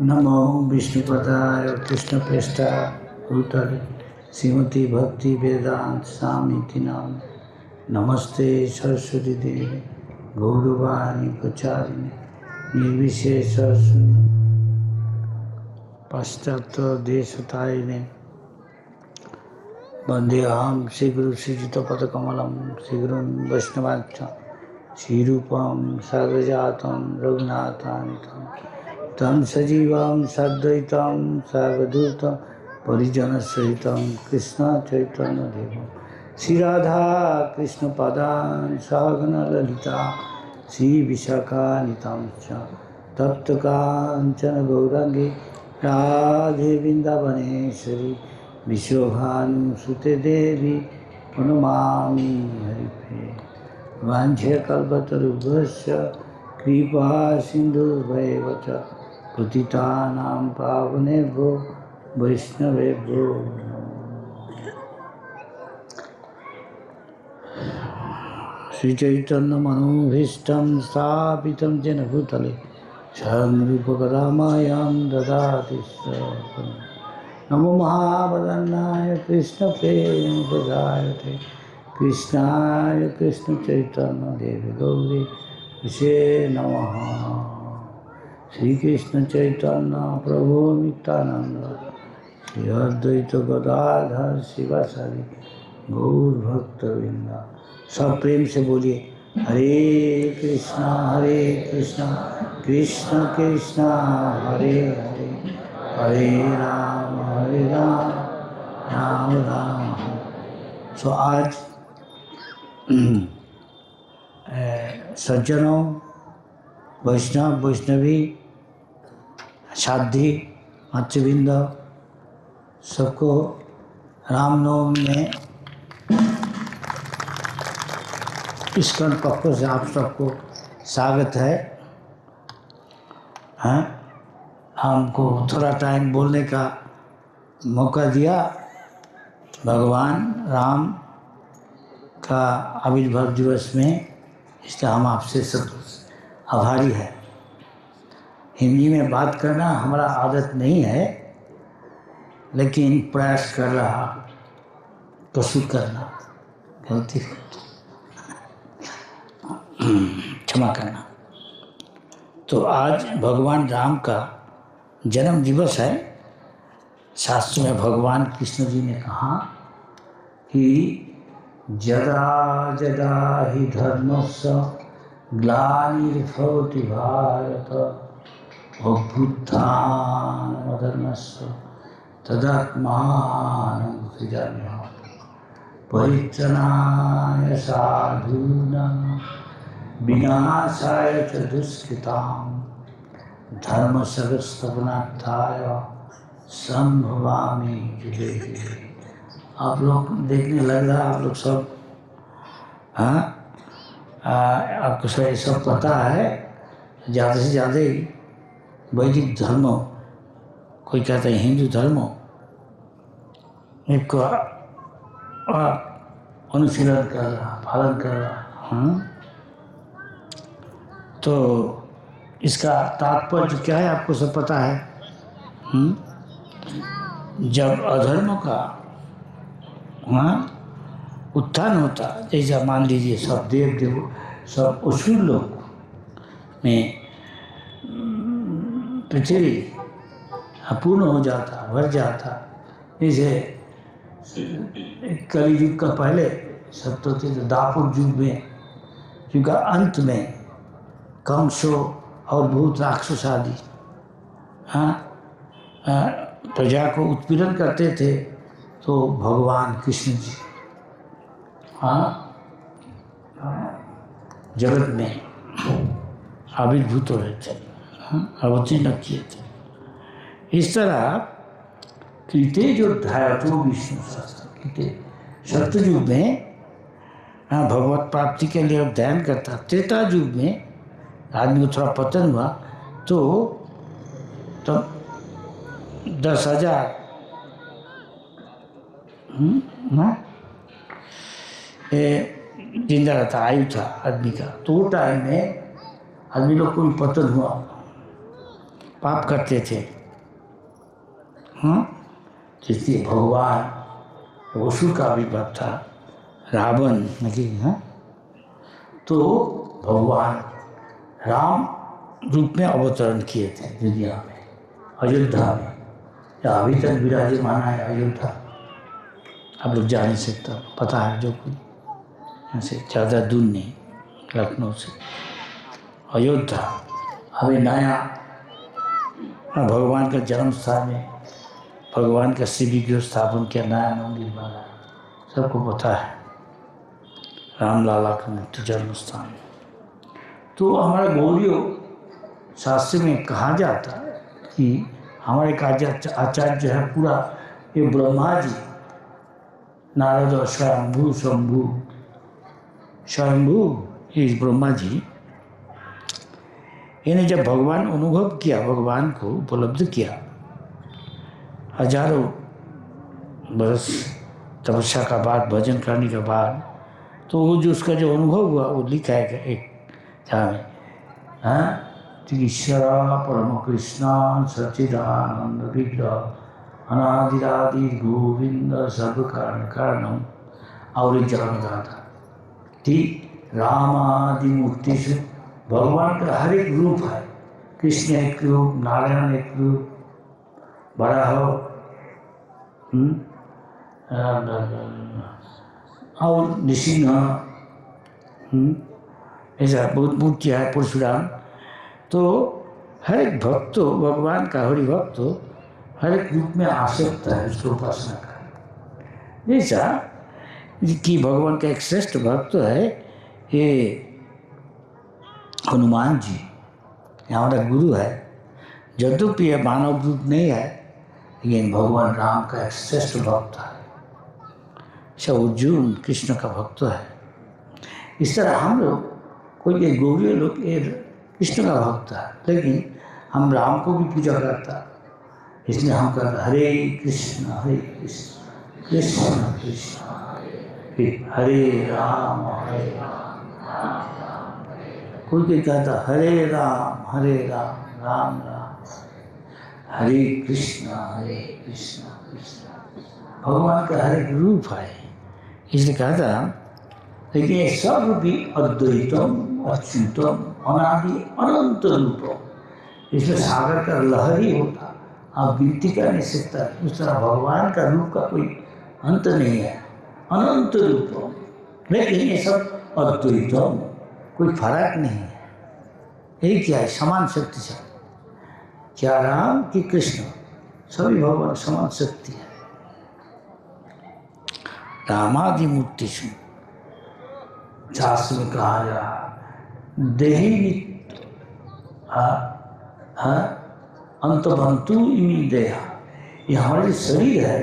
नमो विष्णुपदाय कृष्णप्रेष्ठाय भूतले श्रीमती भक्ति वेदांत स्वामी नाम नमस्ते सरस्वती देवी गौरवाणी प्रचारिणे निर्विशेष पाश्चात्य देशतारिणे वंदेहम श्रीगुरु श्रीयुतपदकमलं श्रीगुरुं वैष्णवांश्च श्रीरूपं साग्रजातं रघुनाथान्वितं तं सजीवं सद्वैतं सावधूतं परिजनसहितं कृष्ण चैतन्यदेवं श्रीराधा कृष्णपदान् सहगण ललिता श्रीविशाखान्वितं च तप्तकाञ्चन गौराङ्गी राधे वृन्दावनेश्वरी विश्वभानुसुते देवी प्रणमामि हरिप्रिये वाञ्छकल्पतरुभ्यश्च कृपा सिन्धुभ्येव च पतितानां पावनेभ्यो वैष्णवेभ्यो श्रीचैतन्यमनोभीष्टं स्थापितं येन भूतले स्वयं रूपकदामायं ददाति स्वपदं नमो महावदन्नाय कृष्णप्रेमप्रदायते कृष्णाय कृष्णचैतन्यदेवे गौरी विषे नमः श्रीकृष्ण चैतन्य प्रभु नित्यानंद श्री अद्वैत गदाधर शिवासादि गौर भक्तवृंद सब प्रेम से बोलिए हरे कृष्णा कृष्ण कृष्ण हरे हरे हरे राम राम राम। सो आज सज्जनों वैष्णव वैष्णवी साध्वी मातृवृंद सबको रामनवमी में इस्कॉन पक्ष से आप सबको स्वागत है। हैं हमको थोड़ा टाइम बोलने का मौका दिया। भगवान राम का आविर्भाव दिवस में, इसलिए हम आपसे सब आभारी है। हिंदी में बात करना हमारा आदत नहीं है, लेकिन प्रयास कर रहा, कसूर करना गलती क्षमा करना। तो आज भगवान राम का जन्म दिवस है। शास्त्र में भगवान कृष्ण जी ने कहा कि जदा जदा हि धर्मस्य ग्लानिर्भवति भारत अभ्युत्थानमधर्मस्य तदात्मानं सृजाम्यहम् परित्राणाय साधूनां विनाशाय च दुष्कृतां धर्मसंस्थापनार्थाय संभवामि युगे युगे। आप लोग देखने लग रहा, आप लोग सब आपको सब पता है। ज़्यादा से ज़्यादा वैदिक धर्म, कोई कहता है हिंदू धर्म, इनको अनुशीलन कर रहा, पालन कर रहा। तो इसका तात्पर्य क्या है आपको सब पता है। जब अधर्म का उत्थान होता, जैसा मान लीजिए सब देव सब असुर लोग में पृथ्वी अपूर्ण हो जाता, भर जाता। जैसे कलयुग का पहले सब तो थे, दापुर युग में, युग का अंत में कंसो और भूत राक्षस आदि प्रजा को उत्पीड़न करते थे। तो भगवान कृष्ण जी जगत में आविर्भूत हो रहे थे, अवतीर्ण किए थे। इस तरह कृते जो धायतो विष्णु शास्त्र, सत्ययुग में भगवत प्राप्ति के लिए ध्यान करता। त्रेता युग में आदमी को थोड़ा पतन हुआ तो 10,000 जिंदा रहता, आयु था आदमी का। तो टाइम में आदमी लोग को भी पतन हुआ। पाप करते थे। इसलिए भगवान असुर का आविर्भाव था, रावण नहीं। तो भगवान राम रूप में अवतरण किए थे दुनिया में, अयोध्या में। अभी तक विराजमान है अयोध्या। आप लोग जा नहीं सकता, पता है जो कोई यहाँ से ज़्यादा दूर नहीं, लखनऊ से अयोध्या अभी नया भगवान का जन्म स्थान है, भगवान का श्री विग्रह स्थापन किया, नया मंदिर बना, सबको पता है, रामलाला का मूर्ति जन्म स्थान। तो हमारा गौड़ीय शास्त्र में कहा जाता है कि हमारे आचार्य जो है पूरा ये ब्रह्मा जी, नारद और स्वयंभू स्वयंभू इस ब्रह्मा जी, इन्हें जब भगवान अनुभव किया, भगवान को उपलब्ध किया, हजारों बरस तपस्या का बाद, भजन करने के बाद, तो वो जो उसका जो अनुभव हुआ वो लिखा है एक जहाँ में, ईश्वर परम कृष्ण सच्चिदानंद विग्रह अनादिरादि गोविंद सब कारण कारणम, और एक जगह में कहा था ठीक रामादि मूर्ति से भगवान का हर एक रूप है, कृष्ण एक रूप, नारायण एक रूप, बड़ा हो और नृसिंह, ऐसा बहुत मूर्तियाँ है, परशुराम। तो हर एक भक्त भगवान का, हरि भक्त हर एक रूप में आ सकता है उसको उपासना कर। जैसा कि भगवान का एक श्रेष्ठ भक्त है ये हनुमान जी, हमारा गुरु है, यद्यपि ये मानव रूप नहीं है, लेकिन भगवान राम का एक श्रेष्ठ भक्त है। अर्जुन कृष्ण का भक्त है। इस तरह हम लोग, कोई एक गौड़ीय लोग ये कृष्ण का भक्त है, लेकिन हम राम को भी पूजा करता, इसलिए हम कहते हरे कृष्ण कृष्ण कृष्ण हरे राम कोई कोई कहता हरे राम राम राम हरे कृष्ण कृष्ण। भगवान का हर एक रूप है, इसलिए कहता, लेकिन ये सब भी अद्वैतम अच्युतम अनादि अनंत रूपम। इसमें सागर का लहर ही होता, आप गिनती कर नहीं सकता। उस तरह भगवान का रूप का कोई अंत नहीं है, अनंत रूपम। लेकिन ये सब अद्वैतम, कोई फर्क नहीं है, यही क्या है, समान शक्ति से, क्या राम कि कृष्ण, सभी भगवान समान शक्ति है। रामादि मूर्ति से शास्त्र में कहा जा देही नित्य अंतबंतु इमी देहा, ये हमारे शरीर है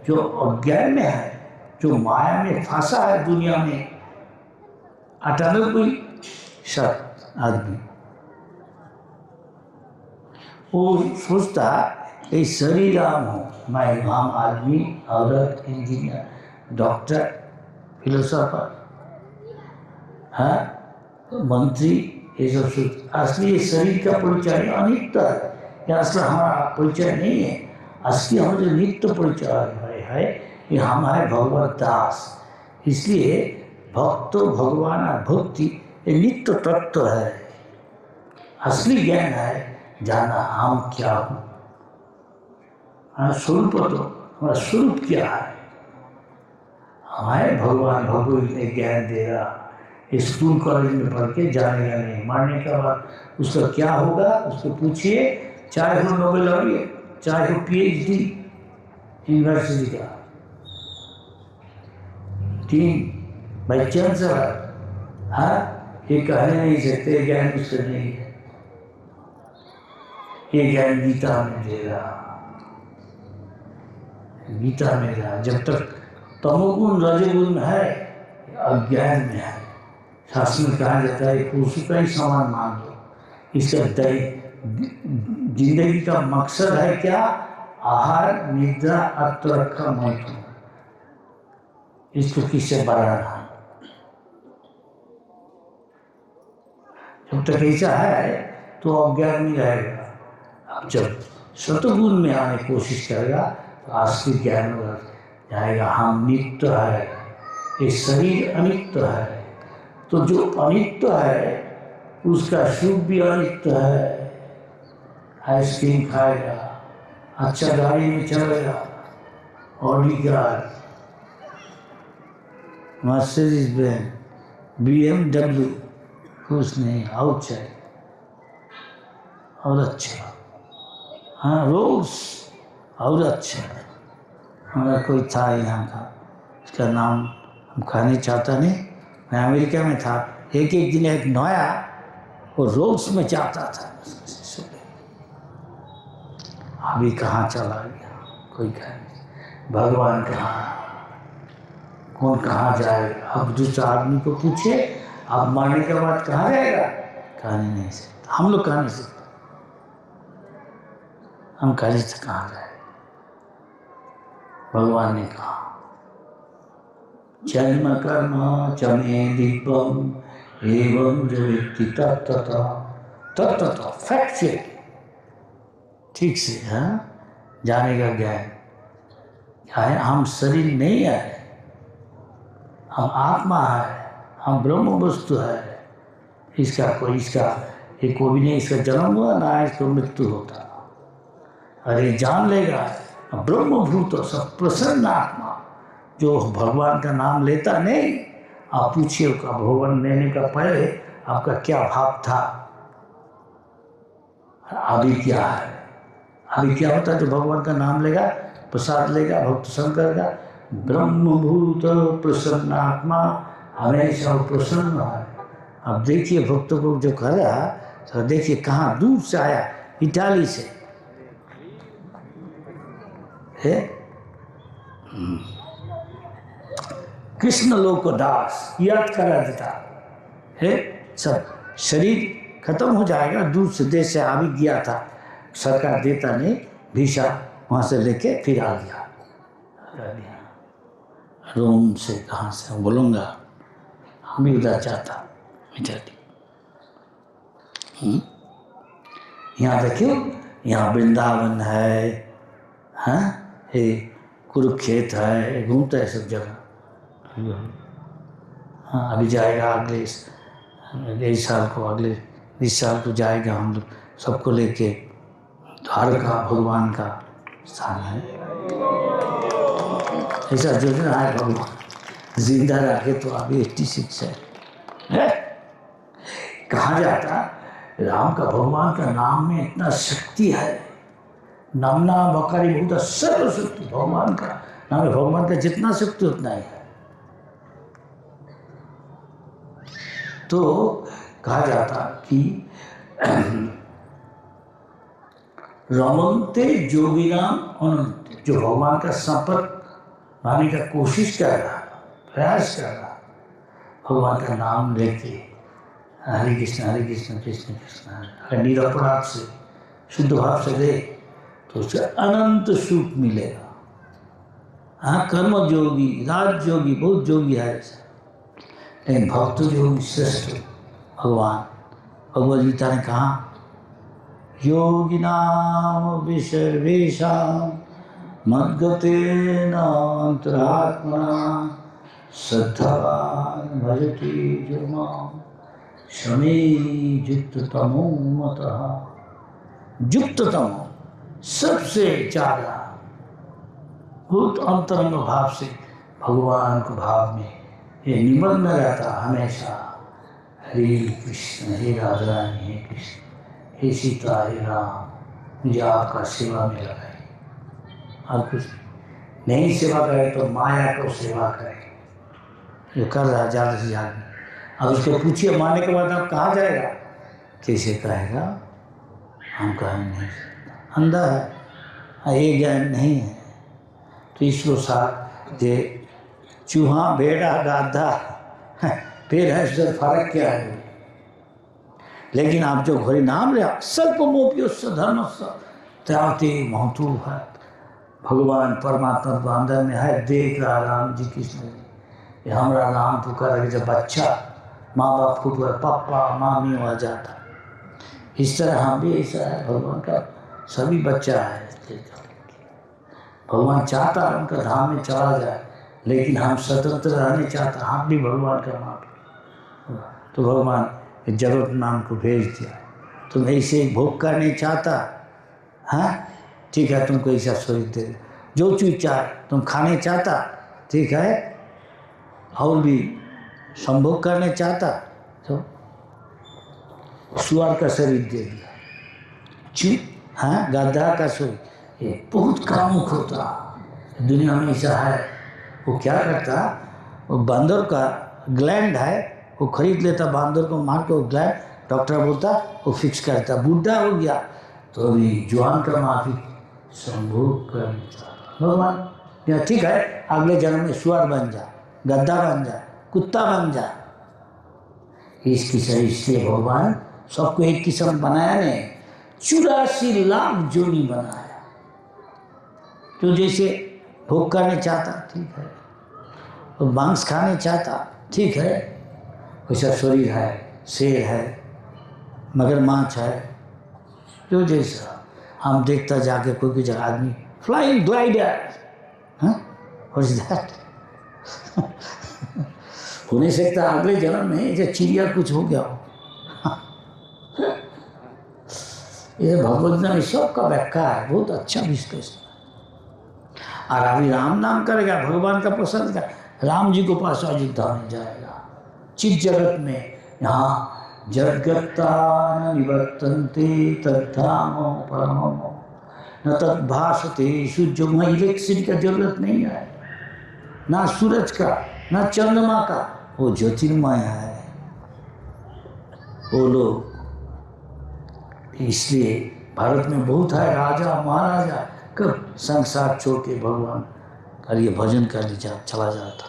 जो अज्ञान में है, जो माया में फंसा है दुनिया में। 98% आदमी वो सोचता ये शरीर राम हो, मैं आम आदमी, औरत, इंजीनियर, डॉक्टर, फिलोसोफर, मंत्री, ये सब सोच। असली शरीर का परिचय अनित्य है, ये असली हमारा परिचय नहीं है। असली हमारा जो नित्य परिचय है ये हम है भगवत दास। इसलिए भक्त भगवान और भक्ति ये नित्य तत्व है। असली ज्ञान है जाना हम क्या हूँ, हमारा स्वरूप, तो हमारा स्वरूप क्या है, हमारे भगवान भगवत ने ज्ञान देगा। स्कूल कॉलेज में पढ़ के जानेगा नहीं, मरने के बाद उसका क्या होगा उसको पूछिए, चाहे वो नोबेल लॉरियट, चाहे वो PhD यूनिवर्सिटी का 3 बाई चांसलर, ये कहने नहीं सकते ज्ञान उससे नहीं है। ये ज्ञान गीता में दे रहा, गीता में रहा। जब तक तमोगुण रजोगुण है, अज्ञान में है। शास्त्र में कहा जाता है पुरुष का ही समान मान लो। इसका जिंदगी का मकसद है क्या, आहार निद्रा आत्मरक्षा मैथुन, इसको किससे बढ़ाना। जब तक ऐसा है तो अज्ञान में रहेगा, अब जब सतगुण में आने की कोशिश करेगा तो आस्तिक ज्ञान हो जाएगा। हम नित्य है, ये शरीर अनित्य है, तो जो अनित्य है उसका सुख भी अनित्य है। आइसक्रीम खाएगा, अच्छा गाड़ी में चलेगा, Audi car, Mercedes Benz, BMW, कुछ नहीं, आउट चाहिए और अच्छा, हाँ रोल्स और अच्छा। हमारा कोई था यहाँ का, उसका नाम हम कहना चाहता नहीं, मैं अमेरिका में था, एक दिन एक नया वो रोल्स में जाता था। अभी कहाँ चला गया कोई कह नहीं, भगवान कहाँ, कौन कहाँ जाएगा। अब दूसरा आदमी को पूछे आप मरने के बाद कहाँ जाएगा, कहने नहीं सकता, हम लोग कह नहीं सकते, हम कह नहीं सकते कहाँ जाए। भगवान ने कहा जन्म कर्म चमे दीपम एवं जो व्यक्ति तत्तता फैक्ट से ठीक से जाने का ज्ञान क्या है। हम शरीर नहीं है, हम आत्मा है, हम ब्रह्म वस्तु है। इसका कोई ये कोई भी नहीं, इसका जन्म हुआ ना इसको मृत्यु होता। अरे जान लेगा ब्रह्मभूत सब प्रसन्न आत्मा जो भगवान का नाम लेता नहीं। आप पूछिए का भगवान लेने का पहले आपका क्या भाव था, अभी क्या है, अभी क्या होता है जो भगवान का नाम लेगा, प्रसाद लेगा, भक्त शंकर का ब्रह्मभूत प्रसन्न आत्मा हमेशा प्रसन्न है। अब देखिए भक्त को जो कह रहा तो देखिए कहाँ दूर से आया, इटाली से है। कृष्ण लोक को दास याद करा देता है। सब शरीर खत्म हो जाएगा, दूर से देश से आ भी गया था, सरकार देता नहीं, वीसा वहाँ से लेके फिर आ गया रोम से, कहाँ से बोलूँगा, हम भी उधर जाता इटाली। यहाँ देखियो, यहाँ वृंदावन है, हाँ ये कुरुक्षेत्र है, घूमता है सब जगह। हाँ अभी जाएगा अगले साल को, अगले इस साल को जाएगा हम लोग सबको लेके। द्वारका भगवान का स्थान है, ऐसा योजना है। भगवान जिंदा रखे तो अभी 86 है। कहा जाता राम का भगवान का नाम में इतना शक्ति है, नामना बकारी बहुत सर्व शक्ति भगवान का नाम है। भगवान का जितना शक्ति उतना ही है। तो कहा जाता कि रमन्ते जोगिनाम अनंत, जो भगवान का संपर्क पाने का कोशिश कर रहा, प्रयास कर रहा, भगवान का नाम लेके हरे कृष्ण कृष्ण कृष्ण अगर निरपराध से शुद्ध भाव से दे तो उसे अनंत सुख मिलेगा। हाँ कर्म जोगी, राज जोगी, बहुत जोगी है ऐसा, लेकिन भक्त जोगी श्रेष्ठ भगवान। भगवद गीता ने कहा योगिनाम विसर्वेषां मद्गतेन अंतरात्मना श्रद्धावान् भजते जो माम् शमे युक्ततमो मतः। युक्ततम सबसे ज़्यादा बहुत अंतरंग भाव से भगवान को भाव में ये निमग्न रहता हमेशा। हरे कृष्ण हे राधा रानी, हे कृष्ण हे सीता, हे राम, मुझे आपका सेवा में लगाए, और कुछ नहीं सेवा करे तो माया को सेवा करे, जो कर रहा है ज़्यादा से ज़्यादा। अब उसको पूछिए मारने के बाद आप कहाँ जाएगा, कैसे कहेगा, हम कह नहीं सकता, अंधा है, ये ज्ञान नहीं है। तो इसको साथ जे चूहा भेड़ा गाधा फिर है उससे फर्क क्या है। लेकिन आप जो घोरी नाम रहे स्वल्प मोपियोस्य धर्मस्य त्याते महतु है। भगवान परमात्मा तो अंदर में है, देख रहा राम जी कृष्ण जी, ये हमारा नाम पुकार जब बच्चा माँ बाप को पुकार पापा मामी आ जाता, इस तरह हम भी ऐसा है। भगवान का सभी बच्चा है। भगवान चाहता उनका धाम में चला जाए, लेकिन हम स्वतंत्र रहने चाहता, हम भी भगवान का माँ। तो भगवान जगत नाम को भेज दिया, तुम ऐसे भोग का नहीं चाहता, हाँ ठीक है, तुमको ऐसा शरीर दे, जो चीज चाहे तुम खाने चाहता, ठीक है, और भी संभोग करने चाहता, तो सुअर का शरीर दे दिया, हाँ गधा का शरीर। ये बहुत कामुक होता दुनिया में, ऐसा है। वो क्या करता, वो बंदर का ग्लैंड है, वो खरीद लेता बंदर को, मार के वो ग्लैंड, डॉक्टर बोलता वो फिक्स करता, बूढ़ा हो गया तो अभी जवान का माफी संभोग करता। भगवान ठीक है, अगले जन्म में सुअर बन जा, गद्दा बन जा, कुत्ता बन जा। इसलिए भगवान सबको एक किस्म बनाया नहीं, 84 लाख जोनी बनाया। तो जैसे भोग करने चाहता, ठीक है, और मांस खाने चाहता, ठीक है, वैसा शरीर है, शेर है, मगरमच्छ है, जो जैसा हम देखता जाके कोई जगह आदमी फ्लाइंग ग्लाइडर, हो नहीं सकता अगले जन्म में जो चिड़िया कुछ हो गया हो। ये भगवद में सबका व्याख्या है, बहुत अच्छा विश्लेषण। और अभी राम नाम करेगा, भगवान का पसंद का, राम जी को पास अयोध्या में जाएगा। चित जगत में यहाँ जगत्ता न निवर्तन्ते तद्धामो परमो न तद्भासते सूर्यमय। इलेक्ट्रिसिटी का जरूरत नहीं है, ना सूरज का, ना चंद्रमा का, वो ज्योतिर्मय है वो लोग। इसलिए भारत में बहुत है राजा महाराजा, कब संसार छोड़ के भगवान का ये भजन करने चला जाता।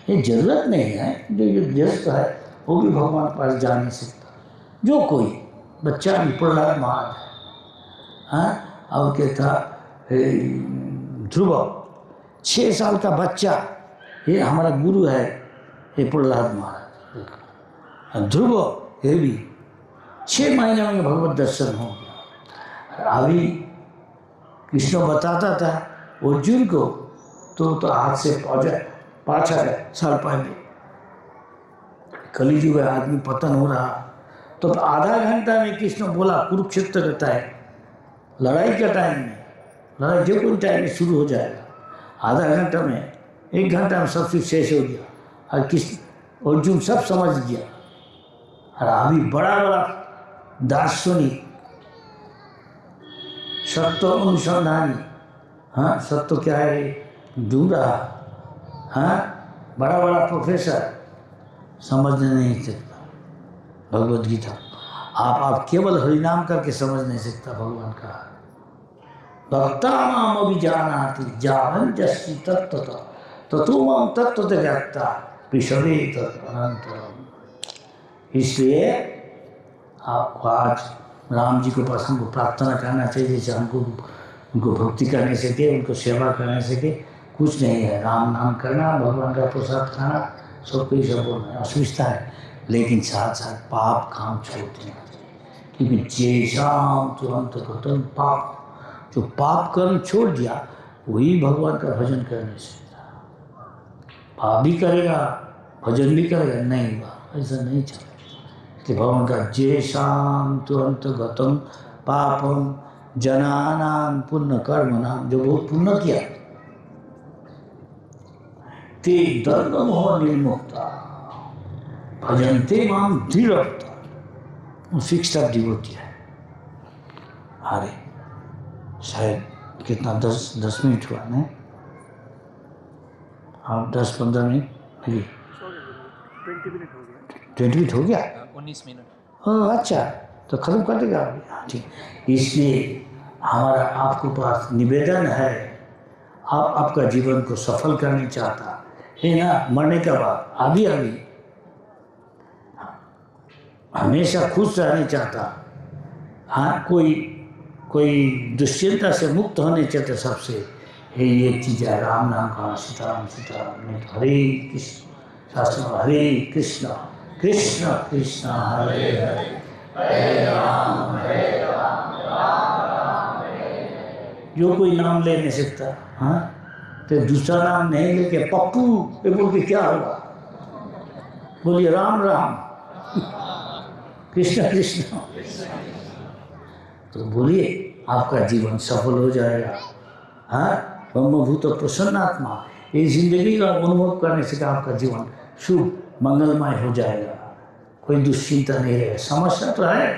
ये जरूरत नहीं है, जो ये व्यस्त है वो भी भगवान के पास जा नहीं सकता। जो कोई बच्चा भी प्रहलाद महाराज है, हाँ, और क्या था ध्रुव, 6 साल का बच्चा, ये हमारा गुरु है, ये प्रहलाद महाराज। ध्रुव ये भी 6 महीने में भगवत दर्शन हो गया। अभी कृष्ण बताता था अर्जुन को, तो हाथ से 5 साल पहले कलियुग में आदमी पतन हो रहा, तो आधा घंटा में कृष्ण बोला कुरुक्षेत्र रहता है, लड़ाई का टाइम में, लड़ाई जो कोई टाइम में शुरू हो जाएगा, आधा घंटा में, 1 घंटा में सब चीज शेष हो गया। और कृष्ण अर्जुन सब समझ गया। और अभी बड़ा बड़ा दार्शनिक, सत्य अनुसंधानी, हाँ सत्य क्या है ढूंढ रहा, हाँ बड़ा बड़ा प्रोफेसर समझ नहीं सकता भगवद गीता। आप केवल हरिनाम करके समझ नहीं सकता भगवान का। भक्ता माम अभिजानाति जावं जस्ति तत्त्वतः ततो माम तत्त्वतः ज्ञाता विषवे तदनन्तरम्। इसलिए आपको आज राम जी के पास हमको प्रार्थना करना चाहिए, जैसे हमको उनको भक्ति करने सके, उनको सेवा करने सके, कुछ नहीं है। राम नाम करना, भगवान का प्रसाद खाना, सबको ही सब बोलना असुविधा है, लेकिन साथ साथ पाप काम छोड़ देना चाहिए। क्योंकि जैसाम तुरंत खत्म पाप, जो पाप कर्म छोड़ दिया वही भगवान का भजन करने से। पाप भी करेगा भजन भी करेगा, नहीं हुआ, ऐसा नहीं चलेगा। इसलिए भगवान का जैसाम तुरंत गतम पापम जनानाम पुण्य कर्म नाम, जो बहुत पुण्य किया ते दर्द मोह निर्मुक्ता भजनते माम दृढ़ता। फिक्स्ड ऑफ डिवोटी है। अरे शायद कितना 10 मिनट हुआ नहीं, हाँ 10-15 मिनट नहीं, 20 मिनट हो गया, 19 मिनट। हाँ अच्छा, तो खत्म कर देगा अभी, हाँ ठीक। इसलिए हमारा आपके पास निवेदन है, आप आपका जीवन को सफल करना चाहता है ना, मरने के बाद अभी हमेशा खुश रहना चाहता, हाँ कोई दुश्चिंता से मुक्त होने चाहते, सबसे ये चीज़ है राम नाम का, सीताराम सीताराम, नहीं तो हरे कृष्ण, शास्त्र में हरे कृष्ण कृष्ण कृष्ण हरे हरे, हरे राम राम राम हरे जो कोई नाम ले नहीं सकता, हाँ, तो दूसरा नाम नहीं लेके पप्पू ये बोल के क्या होगा? बोलिए राम राम, कृष्ण कृष्ण। तो बोलिए आपका जीवन सफल हो जाएगा। हाँ, ब्रह्मभूत प्रसन्नात्मा, ये जिंदगी का अनुभव करने से आपका जीवन शुभ मंगलमय हो जाएगा। कोई दुश्चिंता नहीं रहेगा। समस्या तो है,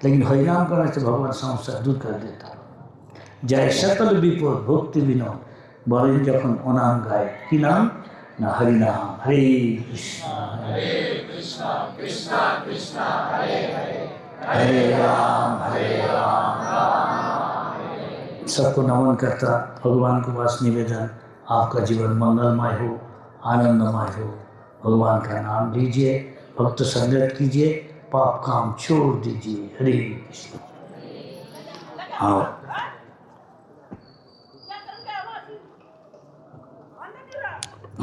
लेकिन हरिनाम करने से भगवान समस्या दूर कर देता। जय सकल विपद भक्ति विनोद, बलें जखन अनाम गाय कि नाम ना हरि नाम। हरे कृष्णा कृष्णा कृष्णा हरे हरे, हरे राम राम। सबको नमन करता, भगवान को बस निवेदन, आपका जीवन मंगलमय हो, आनंदमय हो। भगवान का नाम लीजिए, भक्त संगत कीजिए, पाप काम छोड़ दीजिए। हरे कृष्ण। हाँ।